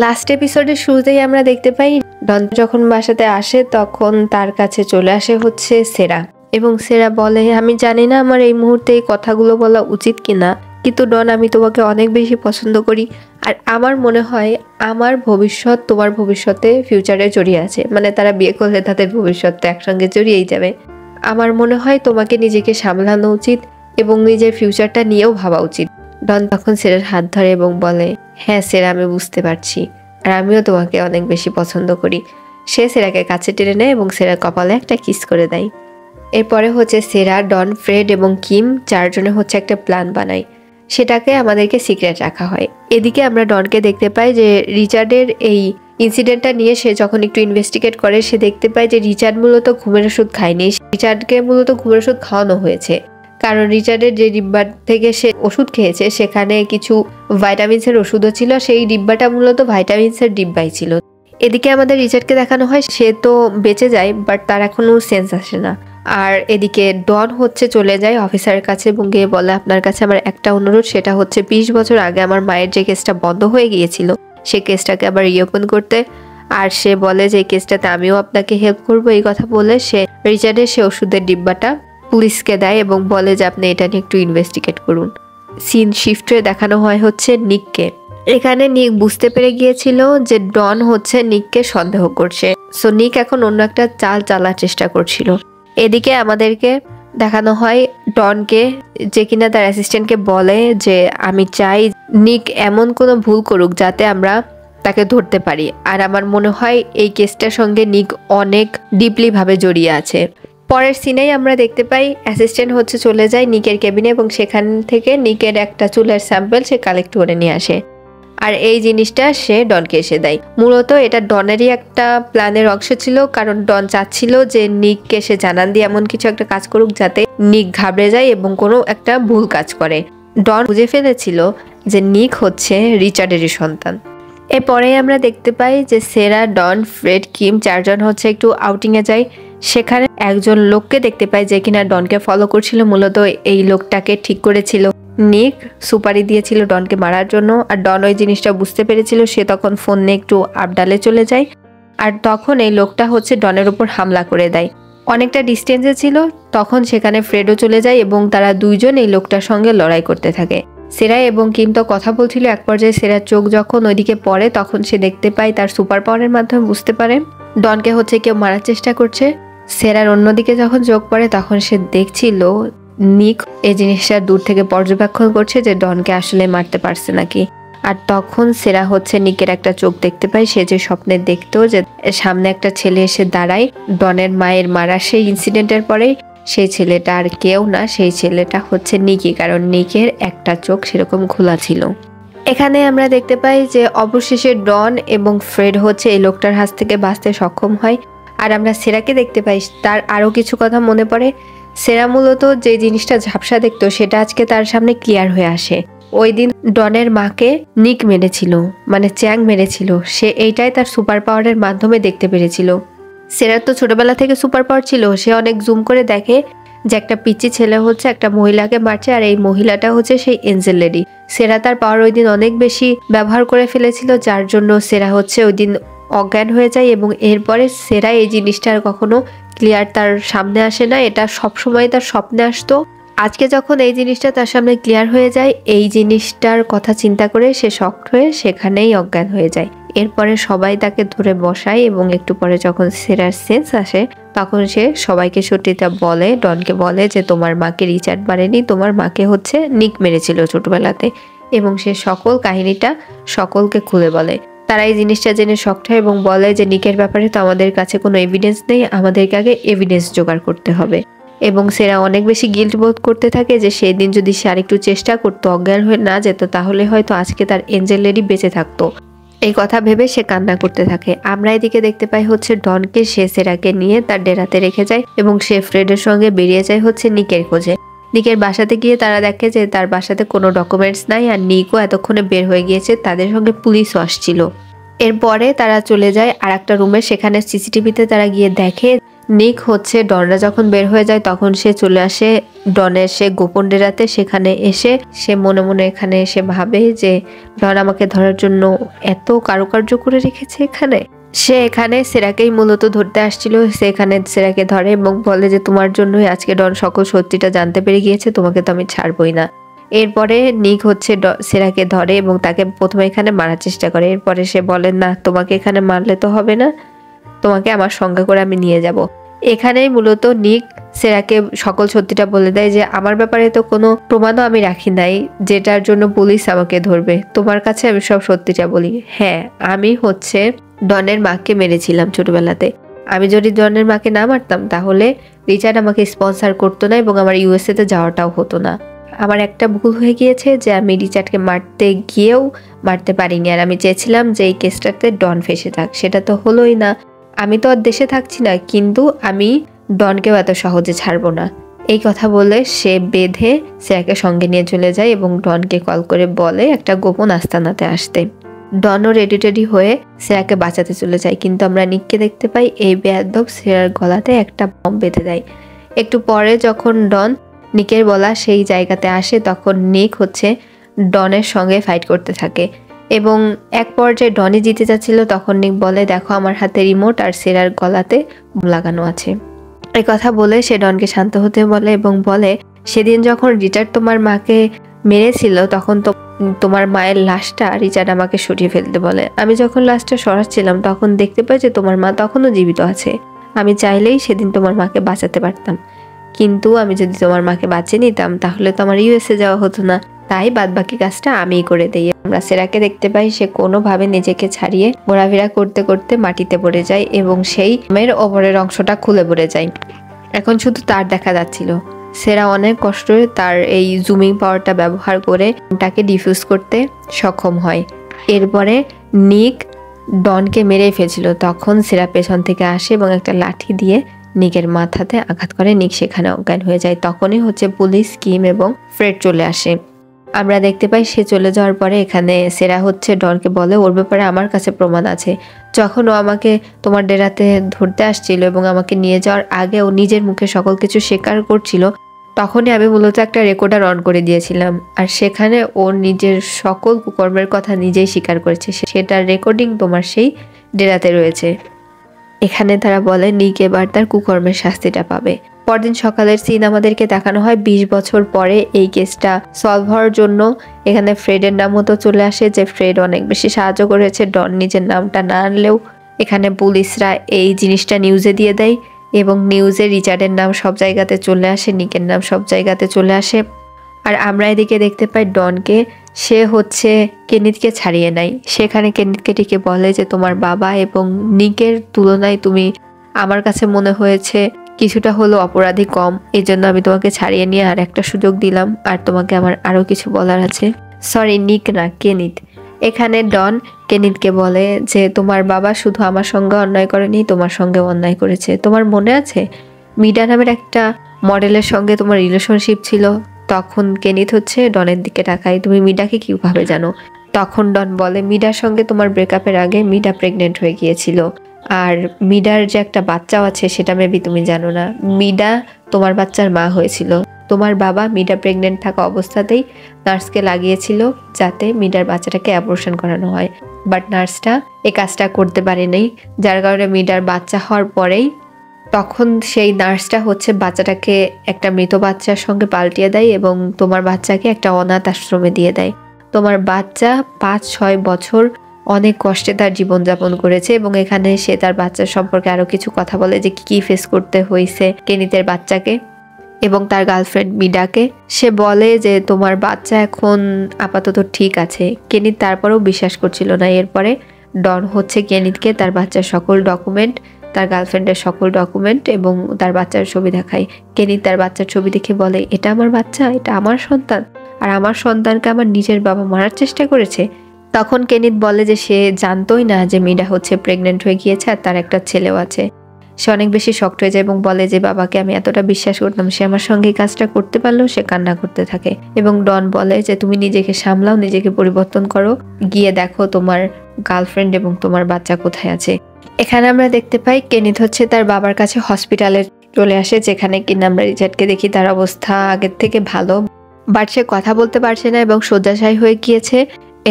Last এপিসোডের শুরুতেই আমরা দেখতে পাই ডন যখন বাসাতে আসে তখন তার কাছে চলে আসে হচ্ছে সেরা, এবং সেরা বলে আমি জানি না আমার এই মুহূর্তে এই কথাগুলো বলা উচিত কিনা, কিন্তু ডন আমি তোমাকে অনেক বেশি পছন্দ করি, আর আমার মনে হয় আমার ভবিষ্যৎ তোমার ভবিষ্যতে ফিউচারে জড়িয়ে আছে, মানে তারা বিয়ে করলে তাদের ভবিষ্যৎটা একসঙ্গে জড়িয়েই যাবে। আমার মনে হয় তোমাকে নিজেকে সামলানো উচিত এবং নিজের ফিউচারটা নিয়েও ভাবা উচিত। ডন তখন সেরার হাত ধরে এবং বলে হ্যাঁ সেরা আমি বুঝতে পারছি, আর আমিও তোমাকে অনেক বেশি পছন্দ করি। সে সেরাকে কাছে টেনে নেয় এবং সেরার কপালে একটা কিস করে দেয়। এরপরে হচ্ছে সেরা, ডন, ফ্রেড এবং কিম চারজনে হচ্ছে একটা প্ল্যান বানায়, সেটাকে আমাদেরকে সিক্রেট রাখা হয়। এদিকে আমরা ডনকে দেখতে পাই যে রিচার্ডের এই ইনসিডেন্টটা নিয়ে সে যখন একটু ইনভেস্টিগেট করে সে দেখতে পায় যে রিচার্ড মূলত ঘুমের ওষুধ খায়নি, রিচার্ডকে মূলত ঘুমের ওষুধ খাওয়ানো হয়েছে, কারণ রিচার্ডের যে ডিব্বার থেকে সে ওষুধ খেয়েছে সেখানে কিছু ভাইটামিনসের ওষুধও ছিল, সেই ডিব্বাটা মূলত ভাইটামিনসের ডিব্বাই ছিল। এদিকে আমাদের রিচার্ডকে দেখানো হয় সে তো বেঁচে যায়, বাট তার এখনো সেন্স আসে না। আর এদিকে ডন হচ্ছে চলে যায় অফিসারের কাছে এবং গিয়ে বলে আপনার কাছে আমার একটা অনুরোধ, সেটা হচ্ছে 20 বছর আগে আমার মায়ের যে কেসটা বন্ধ হয়ে গিয়েছিল সেই কেসটাকে আবার রিওপেন করতে। আর সে বলে যে এই কেসটাতে আমিও আপনাকে হেল্প করবো, এই কথা বলে সে রিচার্ডের সে ওষুধের ডিব্বাটা পুলিশকে দেয় এবং বলে যে আপনি এটা নিয়ে একটু ইনভেস্টিগেট করুন। সিন শিফটে দেখানো হয় হচ্ছে নিককে। এখানে নিক বুঝতে পেরে গিয়েছিল যে ডন হচ্ছে নিককে সন্দেহ করছে, সো নিক এখন অন্য একটা চাল চালার চেষ্টা করছিল। এদিকে আমাদেরকে দেখানো হয় ডনকে, যে কিনা তার অ্যাসিস্ট্যান্টকে বলে যে আমি চাই নিক এমন কোনো ভুল করুক যাতে আমরা তাকে ধরতে পারি, আর আমার মনে হয় এই কেসটার সঙ্গে নিক অনেক ডিপলি ভাবে জড়িয়ে আছে। পরের সিনেই আমরা দেখতে পাই অ্যাসিস্ট্যান্ট হচ্ছে চলে যায় নিকের কেবিনে এবং সেখান থেকে নিকের একটা চুলের স্যাম্পল সে কালেক্ট করে নিয়ে আসে, আর এই জিনিসটা সে ডনকে এসে দেয়। মূলত এটা ডনেরই একটা প্ল্যানের অংশ ছিল, কারণ ডন চাচ্ছিল যে নিককে সে জানান দিয়ে এমন কিছু একটা কাজ করুক যাতে নিক ঘাবড়ে যায় এবং কোনো একটা ভুল কাজ করে। ডন বুঝে ফেলেছিল যে নিক হচ্ছে রিচার্ডেরই সন্তান। এরপরে আমরা দেখতে পাই যে সেরা, ডন, ফ্রেড, কিম চারজন হচ্ছে একটু আউটিংয়ে যায়। সেখানে একজন লোককে দেখতে পাই যে কিনা ডনকে ফলো করছিল, মূলত এই লোকটাকে ঠিক করেছিল নিক, সুপারি দিয়েছিল ডনকে মারার জন্য, আর ডন ওই জিনিসটা বুঝতে পেরেছিল। সে তখন ফোন নিয়ে একটু আবডালে চলে যায়, আর তখন এই লোকটা হচ্ছে ডনের উপর হামলা করে দেয়। অনেকটা ডিস্টেন্সে ছিল, তখন সেখানে ফ্রেডও চলে যায় এবং তারা দুইজন এই লোকটার সঙ্গে লড়াই করতে থাকে। সেরা এবং কিম তো কথা বলছিল, এক পর্যায়ে সেরার চোখ যখন ওইদিকে পড়ে তখন সে দেখতে পায় তার সুপার পাওয়ারের মাধ্যমে বুঝতে পারে ডনকে হচ্ছে কেউ মারার চেষ্টা করছে। সেরার অন্যদিকে যখন চোখ পড়ে তখন সে দেখছিল নিক এই জিনিসটা দূর থেকে পর্যবেক্ষণ করছে যে ডনকে আসলে মারতে পারছে নাকি। আর তখন সেরা হচ্ছে নিকের একটা চোখ দেখতে পায়, সে যে স্বপ্নে দেখতো যে সামনে একটা ছেলে এসে দাঁড়ায় ডনের মায়ের মারা সেই ইনসিডেন্টের পরেই, সেই ছেলেটা আর কেউ না, সেই ছেলেটা হচ্ছে নিকি, কারণ নিকের একটা চোখ সেরকম খোলা ছিল। এখানে আমরা দেখতে পাই যে অবশেষে ডন এবং ফ্রেড হচ্ছে এই লোকটার হাত থেকে বাঁচতে সক্ষম হয়। আর আমরা সেরাকে দেখতে পাই, তার আরও কিছু কথা মনে পড়ে। সেরা মূলত যে জিনিসটা ঝাপসা দেখতো সেটা আজকে তার সামনে ক্লিয়ার হয়ে আসে। ওই দিন ডনের মাকে নিক মেরেছিল, মানে চ্যাং মেরেছিল, সে এইটাই তার সুপার পাওয়ারের মাধ্যমে দেখতে পেরেছিল। সেরার তো ছোটবেলা থেকে সুপার পাওয়ার ছিল, সে অনেক জুম করে দেখে যে একটা পিচ্চি ছেলে হচ্ছে একটা মহিলাকে মারছে, আর এই মহিলাটা হচ্ছে সেই এঞ্জেল লেডি। সেরা তার পাওয়ার ওই দিন অনেক বেশি ব্যবহার করে ফেলেছিল, যার জন্য সেরা হচ্ছে ওই দিন অজ্ঞান হয়ে যায় এবং এরপরে সেরা এই জিনিসটা আর কখনো ক্লিয়ার তার সামনে আসে না, এটা সবসময় তার স্বপ্নে আসতো। আজকে যখন এই জিনিসটা তার সামনে ক্লিয়ার হয়ে যায়, এই জিনিসটার কথা চিন্তা করে সে শকড হয়ে সেখানেই অজ্ঞান হয়ে যায়। এরপরে সবাই তাকে ধরে বসায় এবং একটু পরে যখন সেরার সেন্স আসে তখন সে সবাইকে সত্যিটা বলে, ডনকে বলে যে তোমার মাকে রিচার্ড মারেনি, তোমার মাকে হচ্ছে নিক মেরেছিল ছোটবেলাতে, এবং সে সকল কাহিনীটা সকলকে খুলে বলে। তারা এই জিনিসটা জেনে শকড হয় এবং বলে যে নিকের ব্যাপারে তো আমাদের কাছে কোনো এভিডেন্স নেই, আমাদেরকে আগে এভিডেন্স জোগাড় করতে হবে। এবং সেরা অনেক বেশি গিল্ট বোধ করতে থাকে যে সেই দিন যদি সে আরেকটু চেষ্টা করতো, অজ্ঞান হয়ে না যেত, তাহলে হয়তো আজকে তার এঞ্জেল লেডি বেঁচে থাকতো। এই কথা ভেবে সে কান্না করতে থাকে। আমরা এদিকে দেখতে পাই হচ্ছে ডনকে সে সেরাকে নিয়ে তার ডেরাতে রেখে যায় এবং সে ফ্রেডের সঙ্গে বেরিয়ে যায় হচ্ছে নিকের খোঁজে। নিকের বাসাতে গিয়ে তারা দেখে যে তার বাসাতে কোনো ডকুমেন্টস নাই, আর নিকও এতক্ষণে বের হয়ে গিয়েছে, তাদের সঙ্গে পুলিশও আসছিল। এরপরে তারা চলে যায় আর একটা রুমে, সেখানে সিসিটিভিতে তারা গিয়ে দেখে নিক হচ্ছে ডনরা যখন বের হয়ে যায় তখন সে চলে আসে ডনের সে গোপন ডেরাতে। সেখানে এসে সে মনে মনে এখানে এসে ভাবে যে ডন আমাকে ধরার জন্য এত কারুকার্য করে রেখেছে এখানে। সে এখানে সেরাকেই মূলত ধরতে আসছিল। সে এখানে সেরাকে ধরে এবং বলে যে তোমার জন্যই আজকে ডন সকল সত্যিটা জানতে পেরে গিয়েছে, তোমাকে তো আমি ছাড়বই না। এরপরে নিক হচ্ছে সেরাকে ধরে এবং তাকে প্রথমে এখানে মারার চেষ্টা করে। এরপরে সে বলে না, তোমাকে এখানে মারলে তো হবে না, তোমাকে আমার সঙ্গে করে আমি নিয়ে যাব। এখানেই মূলত নিক সেরাকে সকল সত্যিটা বলে দেয় যে আমার ব্যাপারে তো কোনো প্রমাণও আমি রাখি নাই যেটার জন্য পুলিশ আমাকে ধরবে, তোমার কাছে আমি সব সত্যিটা বলি। হ্যাঁ, আমি হচ্ছে ডনের মাকে মেরেছিলাম ছোটবেলাতে। আমি যদি ডনের মাকে না মারতাম তাহলে রিচার্ড আমাকে স্পন্সর করতো না এবং আমার ইউএসএ তে যাওয়াটাও হতো না। আমার একটা ভুল হয়ে গিয়েছে যে আমি রিচার্ডকে মারতে গিয়েও মারতে পারিনি, আর আমি চেয়েছিলাম যে এই কেসটাতে ডন ফেসে থাক, সেটা তো হলোই না। আমি তো আর দেশে থাকছি না, কিন্তু আমি ডনকেও এত সহজে ছাড়বো না। এই কথা বলে সে বেঁধে সেরাকে সঙ্গে নিয়ে চলে যায় এবং ডনকে কল করে বলে একটা গোপন আস্তানাতে আসতে। ডনও রেডি হয়ে সেরাকে বাঁচাতে চলে যায়, কিন্তু আমরা নিককে দেখতে পাই এই বেয়াদব সেরার গলাতে একটা বম বেঁধে দেয়। একটু পরে যখন ডন নিকের বলা সেই জায়গাতে আসে তখন নিক হচ্ছে ডনের সঙ্গে ফাইট করতে থাকে এবং এক পর্যায়ে ডনি জিতে যাচ্ছিল। তখন নিক বলে দেখো আমার হাতে রিমোট আর সেরার গলাতে লাগানো আছে। এই কথা বলে সে ডনকে শান্ত হতে বলে এবং বলে সেদিন যখন রিচার্ড তোমার মাকে মেরেছিল তখন তো তোমার মায়ের লাশটা রিচার্ড আমাকে সরিয়ে ফেলতে বলে। আমি যখন লাশটা সরাচ্ছিলাম তখন দেখতে পাই যে তোমার মা তখনও জীবিত আছে। আমি চাইলেই সেদিন তোমার মাকে বাঁচাতে পারতাম, কিন্তু আমি যদি তোমার মাকে বাঁচিয়ে নিতাম তাহলে তো আমার ইউএসএ যাওয়া হতো না, তাই বাদবাকি কাজটা আমিই করে দিই। আমরা সেরাকে দেখতে পাই সে কোনোভাবে নিজেকে ছাড়িয়ে ঘোরাফেরা করতে করতে মাটিতে পড়ে যায় এবং সেই মেয়ের ওপরের অংশটা খুলে পড়ে যায়। এখন শুধু তার দেখা যাচ্ছিল। সেরা অনেক কষ্টে তার এই জুমিং পাওয়ারটা ব্যবহার করে তাকে ডিফিউজ করতে সক্ষম হয়। এরপরে নিক ডনকে মেরে ফেলছিল, তখন সেরা পেছন থেকে আসে এবং একটা লাঠি দিয়ে নিকের মাথাতে আঘাত করে। নিক সেখানে অজ্ঞান হয়ে যায়। তখনই হচ্ছে পুলিশ, কিম এবং ফ্রেড চলে আসে। আমরা দেখতে পাই সে চলে যাওয়ার পরে এখানে সেরা হচ্ছে ডনকে বলে ওর ব্যাপারে আমার কাছে প্রমাণ আছে। যখন ও আমাকে তোমার ডেরাতে ধরতে আসছিল এবং আমাকে নিয়ে যাওয়ার আগে ও নিজের মুখে সকল কিছু স্বীকার করছিল, তখনই আমি মূলত একটা রেকর্ডার অন করে দিয়েছিলাম আর সেখানে ও নিজের সকল কুকর্মের কথা নিজেই স্বীকার করেছে। সেটার রেকর্ডিং তোমার সেই ডেরাতে রয়েছে। এখানে তারা বলে নিক এবার তার কুকর্মের শাস্তিটা পাবে। পরদিন সকালের সিন আমাদেরকে দেখানো হয় 20 বছর পরে এই কেসটা সলভ হওয়ার জন্য। এখানে ফ্রেডের নামও তো চলে আসে যে ফ্রেড অনেক বেশি সাহায্য করেছে, ডন নিজের নামটা না আনলেও। এখানে পুলিশরা এই জিনিসটা নিউজে দিয়ে দেয় এবং নিউজে রিচার্ডের নাম সব জায়গাতে চলে আসে, নিকের নাম সব জায়গাতে চলে আসে। আর আমরা এদিকে দেখতে পাই ডনকে, সে হচ্ছে কেনিথকে ছাড়িয়ে নেয়। সেখানে কেনিথকে ডেকে বলে যে তোমার বাবা এবং নিকের তুলনায় তুমি আমার কাছে মনে হয়েছে কিছুটা হলো অপরাধী কম, এই জন্য আমি তোমাকে ছাড়িয়ে নিয়ে আর একটা সুযোগ দিলাম, আর তোমাকে আমার আরো কিছু বলার আছে। সরি, নিক না, কেনিথ। এখানে ডন কেনিথকে বলে যে তোমার বাবা শুধু আমার সঙ্গে অন্যায় করেনি, তোমার সঙ্গে অন্যায় করেছে। তোমার মনে আছে মিডা নামের একটা মডেলের সঙ্গে তোমার রিলেশনশিপ ছিল? তখন কেনিথ হচ্ছে ডনের দিকে তাকায়, তুমি মিডাকে কিভাবে জানো? তখন ডন বলে মিডার সঙ্গে তোমার ব্রেকআপের আগে মিডা প্রেগনেন্ট হয়ে গিয়েছিল, আর মিডার যে একটা বাচ্চাও আছে সেটা মেবি তুমি জানো না। মিডা তোমার বাচ্চার মা হয়েছিল। তোমার বাবা মিডা প্রেগনেন্ট থাকা অবস্থাতেই নার্সকে লাগিয়েছিল যাতে মিডার বাচ্চাটাকে অ্যাবর্শন করানো হয়, বাট নার্সটা এই কাজটা করতে পারেনি, যার কারণে মিডার বাচ্চা হওয়ার পরেই তখন সেই নার্সটা হচ্ছে বাচ্চাটাকে একটা মৃত বাচ্চার সঙ্গে পাল্টিয়ে দেয় এবং তোমার বাচ্চাকে একটা অনাথ আশ্রমে দিয়ে দেয়। তোমার বাচ্চা 5-6 বছর অনেক কষ্টে তার জীবনযাপন করেছে এবং এখানে সে তার বাচ্চার সম্পর্কে আরো কিছু কথা বলে যে কি ফেস করতে হয়েছে কেনিতের বাচ্চাকে এবং তার গার্লফ্রেন্ড মিডাকে। সে বলে যে তোমার বাচ্চা এখন আপাতত ঠিক আছে। কেনিত তারপরেও বিশ্বাস করছিল না। এরপরে ডন হচ্ছে কেনিতকে তার বাচ্চার সকল ডকুমেন্ট, তার গার্লফ্রেন্ডের সকল ডকুমেন্ট এবং তার বাচ্চার ছবি দেখায়। কেনিত তার বাচ্চার ছবি দেখে বলে এটা আমার বাচ্চা, এটা আমার সন্তান, আর আমার সন্তানকে আমার নিজের বাবা মারার চেষ্টা করেছে। তখন কেনিত বলে যে সে জানতোই না যে মিডা হচ্ছে প্রেগনেন্ট হয়ে গিয়েছে আর তার একটা ছেলেও আছে। সে অনেক বেশি শক্ট হয়ে যায় এবং বলে যে বাবাকে আমি এতটা বিশ্বাস করতাম, সে আমার সঙ্গে কাজটা করতে পারলেও সে কান্না করতে থাকে। এবং ডন বলে যে তুমি নিজেকে সামলাও, নিজেকে পরিবর্তন করো, গিয়ে দেখো তোমার গার্লফ্রেন্ড এবং তোমার বাচ্চা কোথায় আছে। এখানে আমরা দেখতে পাই কেনিথ হচ্ছে তার বাবার কাছে হসপিটালে চলে আসে, যেখানে কিনা আমরা রিচার্ডকে দেখি তার অবস্থা আগের থেকে ভালো, বাট সে কথা বলতে পারছে না এবং শয্যাশায়ী হয়ে গিয়েছে।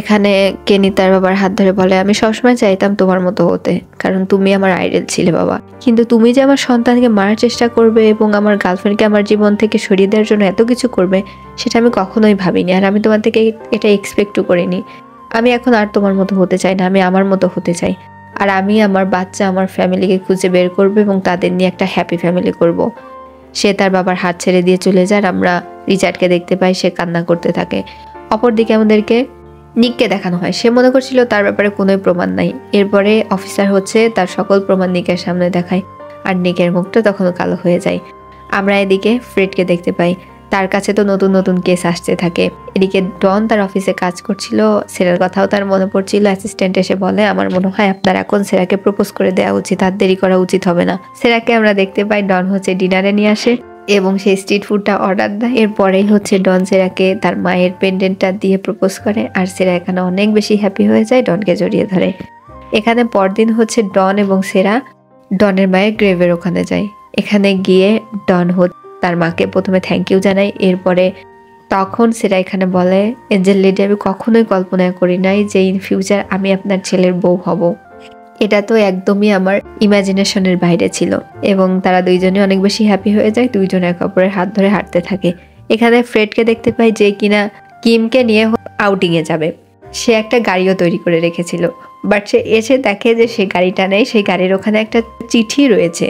এখানে কেনি তার বাবার হাত ধরে বলে আমি সবসময় চাইতাম তোমার মতো হতে, কারণ তুমি আমার আইডল ছিলে বাবা, কিন্তু তুমি যে আমার সন্তানকে মারার চেষ্টা করবে এবং আমার গার্লফ্রেন্ডকে আমার জীবন থেকে সরিয়ে দেওয়ার জন্য এত কিছু করবে, সেটা আমি কখনোই ভাবিনি, আর আমি তোমার থেকে এটা এক্সপেক্টও করিনি। আমি এখন আর তোমার মতো হতে চাই না, আমি আমার মতো হতে চাই, আর আমি আমার বাচ্চা আমার ফ্যামিলিকে খুঁজে বের করবো এবং তাদের নিয়ে একটা হ্যাপি ফ্যামিলি করব। সে তার বাবার হাত ছেড়ে দিয়ে চলে যায়। আর আমরা রিচার্ডকে দেখতে পাই, সে কান্না করতে থাকে। অপরদিকে আমাদেরকে নিককে দেখানো হয়, সে মনে করছিল তার ব্যাপারে কোনোই প্রমাণ নাই। এরপরে অফিসার হচ্ছে তার সকল প্রমাণ নিকের সামনে দেখায়, আর নিকের মুখটা তখনও কালো হয়ে যায়। আমরা এদিকে ফ্রেডকে দেখতে পাই, তার কাছে তো নতুন নতুন কেস আসতে থাকে। এদিকে ডন তার অফিসে কাজ করছিল, সেরার কথাও তার মনে পড়ছিল। অ্যাসিস্ট্যান্ট এসে বলে আমার মনে হয় আপনার এখন সেরাকে প্রপোজ করে দেওয়া উচিত, আর দেরি করা উচিত হবে না। সেরাকে আমরা দেখতে পাই ডন হচ্ছে ডিনারে নিয়ে আসে এবং সেই স্ট্রিট ফুডটা অর্ডার দেয়। এরপরেই হচ্ছে ডন সেরাকে তার মায়ের পেন্ডেন্টটা দিয়ে প্রপোজ করে, আর সেরা এখানে অনেক বেশি হ্যাপি হয়ে যায়, ডনকে জড়িয়ে ধরে। এখানে পরদিন হচ্ছে ডন এবং সেরা ডনের মায়ের গ্রেভের ওখানে যায়। এখানে গিয়ে ডন তার মাকে প্রথমে থ্যাংক ইউ জানাই। এরপরে তখন সেরা এখানে বলে এঞ্জেল লেডি আমি কখনোই কল্পনা করি নাই যে ইন ফিউচার আমি আপনার ছেলের বউ হব, এটা তো একদমই আমার ইমাজিনেশনের বাইরে ছিল। এবং তারা দুইজনে অনেক বেশি হ্যাপি হয়ে যায়, দুইজন একে অপরের হাত ধরে হাঁটতে থাকে। এখানে ফ্রেডকে দেখতে পাই যে কিনা কিমকে নিয়ে আউটিংয়ে যাবে। সে একটা গাড়িও তৈরি করে রেখেছিল, বাট সে এসে দেখে যে সে গাড়িটা নেই, সেই গাড়ির ওখানে একটা চিঠি রয়েছে।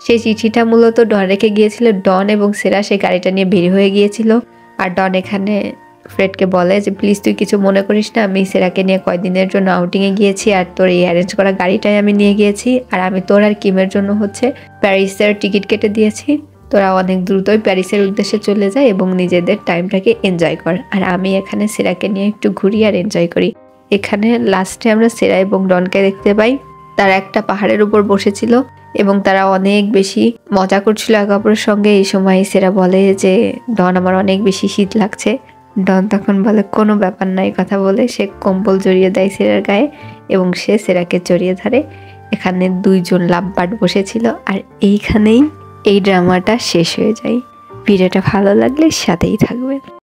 সেই চিঠিটা মূলত ডন রেখে গিয়েছিল। ডন এবং সেরা সেই গাড়িটা নিয়ে বের হয়ে গিয়েছিল। আর ডন এখানে ফ্রেডকে বলে যে প্লিজ তুই কিছু মনে করিস না, আমি সেরাকে নিয়ে কয়েকদিনের জন্য আউটিংয়ে গিয়েছি, আর তোর এই অ্যারেঞ্জ করা গাড়িটাই আমি নিয়ে গিয়েছি, আর আমি তোর আর কিমের জন্য হচ্ছে প্যারিসের টিকিট কেটে দিয়েছি। তোরা অনেক দ্রুতই প্যারিসের উদ্দেশ্যে চলে যায় এবং নিজেদের টাইমটাকে এনজয় কর, আর আমি এখানে সেরাকে নিয়ে একটু ঘুরি আর এনজয় করি। এখানে লাস্টে আমরা সেরা এবং ডনকে দেখতে পাই, তারা একটা পাহাড়ের উপর বসেছিল এবং তারা অনেক বেশি মজা করছিল একে অপরের সঙ্গে। এই সময় সেরা বলে যে ডন আমার অনেক বেশি শীত লাগছে। ডন তখন বলে কোনো ব্যাপার নাই কথা বলে সে কম্বল জড়িয়ে দেয় সেরার গায়ে এবং সে সেরাকে জড়িয়ে ধরে। এখানে দুইজন লাভবার্ড বসেছিল, আর এইখানেই এই ড্রামাটা শেষ হয়ে যায়। ভিডিওটা ভালো লাগলে সাথেই থাকবেন।